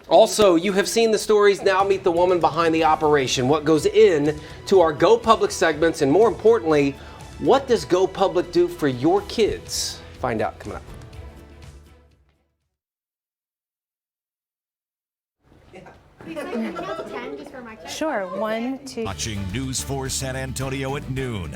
Also, you have seen the stories, now meet the woman behind the operation. What goes in to our Go Public segments, and more importantly, what does Go Public do for your kids? Find out coming up. Sure, 1, 2. Watching News 4 San Antonio at noon.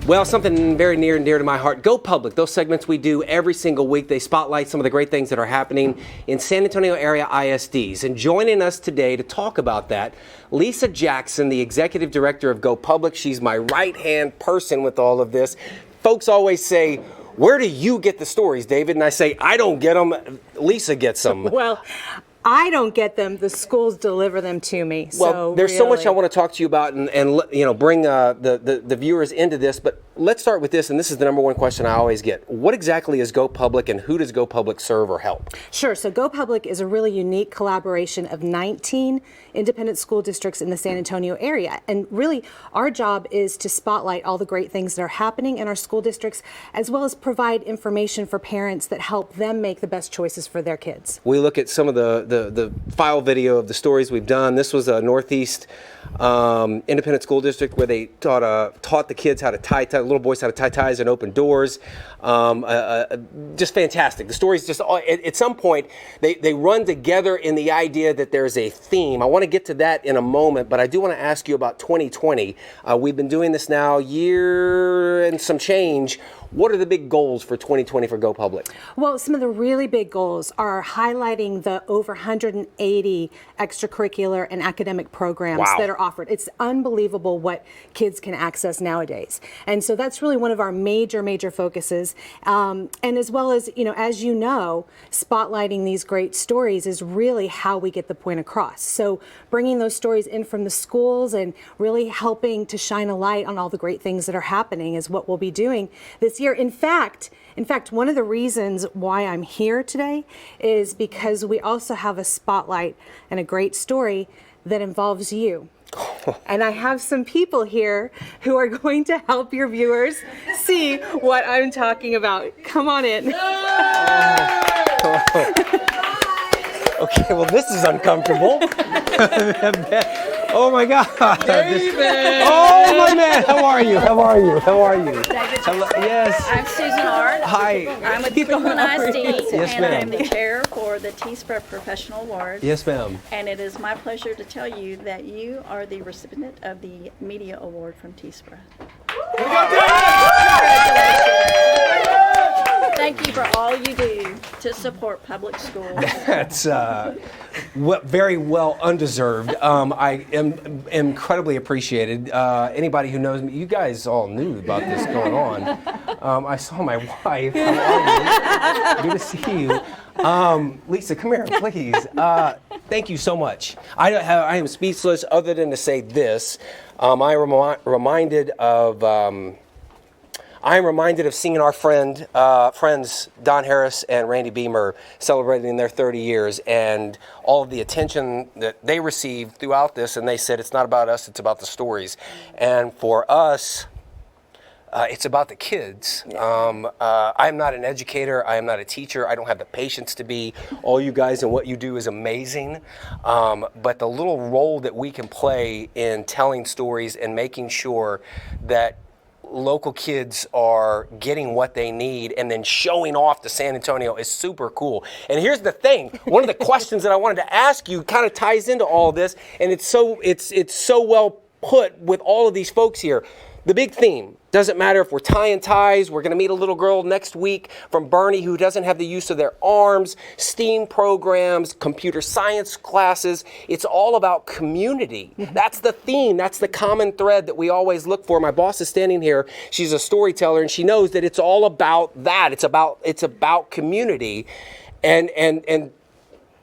Well, something very near and dear to my heart. Go Public, those segments we do every single week. They spotlight some of the great things that are happening in San Antonio area ISDs. And joining us today to talk about that, Lisa Jackson, the executive director of Go Public. She's my right-hand person with all of this. Folks always say, where do you get the stories, David? And I say, I don't get them. Lisa gets them. Well, I don't get them. The schools deliver them to me. Well, so there's really, so much I want to talk to you about and you know, bring the viewers into this. But let's start with this, and this is the number one question I always get. What exactly is Go Public, and who does Go Public serve or help? Sure. So Go Public is a really unique collaboration of 19 independent school districts in the San Antonio area. And really, our job is to spotlight all the great things that are happening in our school districts, as well as provide information for parents that help them make the best choices for their kids. We look at some of the file video of the stories we've done. This was a Northeast independent school district where they taught the kids how to tie little boys how to tie ties and open doors. Just fantastic. The stories just at some point they run together in the idea that there's a theme. I want to get to that in a moment, but I do want to ask you about 2020. We've been doing this now a year and some change. What are the big goals for 2020 for Go Public? Well, some of the really big goals are highlighting the over 180 extracurricular and academic programs that are offered. It's unbelievable what kids can access nowadays. And so that's really one of our major focuses. And as well as, as you know, spotlighting these great stories is really how we get the point across. So bringing those stories in from the schools and really helping to shine a light on all the great things that are happening is what we'll be doing this year. In fact, one of the reasons why I'm here today is because we also have a spotlight and a great story that involves you. And I have some people here who are going to help your viewers see what I'm talking about. Come on in. Okay, well, this is uncomfortable. Oh my God! Oh my man! How are you? David, Hello. Yes. I'm Susan Ard. Hi. I'm with Cleveland ISD, Yes, and ma'am. I'm the chair for the T-SPRA Professional Award. Yes, ma'am. And it is my pleasure to tell you that you are the recipient of the Media Award from T-SPRA. Thank you for all you do to support public schools. That's very well undeserved. I am incredibly appreciated. Anybody who knows me, you guys all knew about this going on. I saw my wife. How are you? Good to see you. Lisa, come here, please. Thank you so much. I am speechless other than to say this. I am reminded of seeing our friends Don Harris and Randy Beamer celebrating their 30 years and all of the attention that they received throughout this. And they said, it's not about us, it's about the stories. And for us, it's about the kids. I'm not an educator. I am not a teacher. I don't have the patience to be. All you guys and what you do is amazing. But the little role that we can play in telling stories and making sure that local kids are getting what they need and then showing off to San Antonio is super cool. And here's the thing, one of the questions that I wanted to ask you kind of ties into all this, and it's so well put with all of these folks here. The big theme, doesn't matter if we're tying ties, we're going to meet a little girl next week from Bernie who doesn't have the use of their arms, STEAM programs, computer science classes. It's all about community. That's the theme. That's the common thread that we always look for. My boss is standing here. She's a storyteller, and she knows that it's all about that. It's about community. And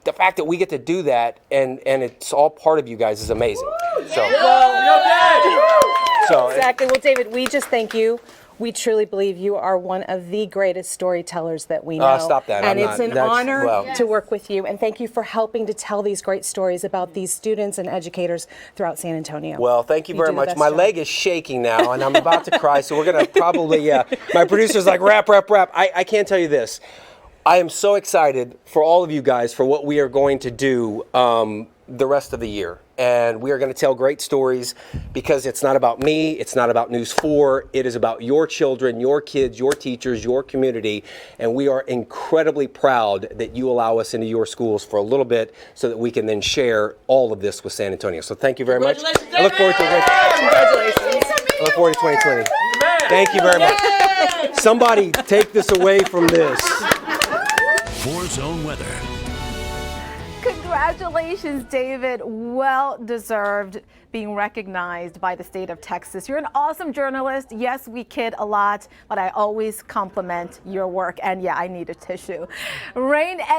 the fact that we get to do that and it's all part of you guys is amazing. Exactly. Well, David, we just thank you. We truly believe you are one of the greatest storytellers that we know. Stop that. And it's an honor to work with you. And thank you for helping to tell these great stories about these students and educators throughout San Antonio. Well, thank you very do the much. best My job. leg is shaking now, and I'm about to cry, so we're going to probably, my producer's like, wrap. I can't tell you this. I am so excited for all of you guys for what we are going to do the rest of the year. And we are going to tell great stories because it's not about me, it's not about News 4, it is about your children, your kids, your teachers, your community. And we are incredibly proud that you allow us into your schools for a little bit so that we can then share all of this with San Antonio. So thank you very much. I look forward to Congratulations. I look forward to 2020. Thank you very much. Somebody take this away from this. 4 Zone Weather. Congratulations, David. Well deserved being recognized by the state of Texas. You're an awesome journalist. Yes, we kid a lot, but I always compliment your work. And yeah, I need a tissue. Rain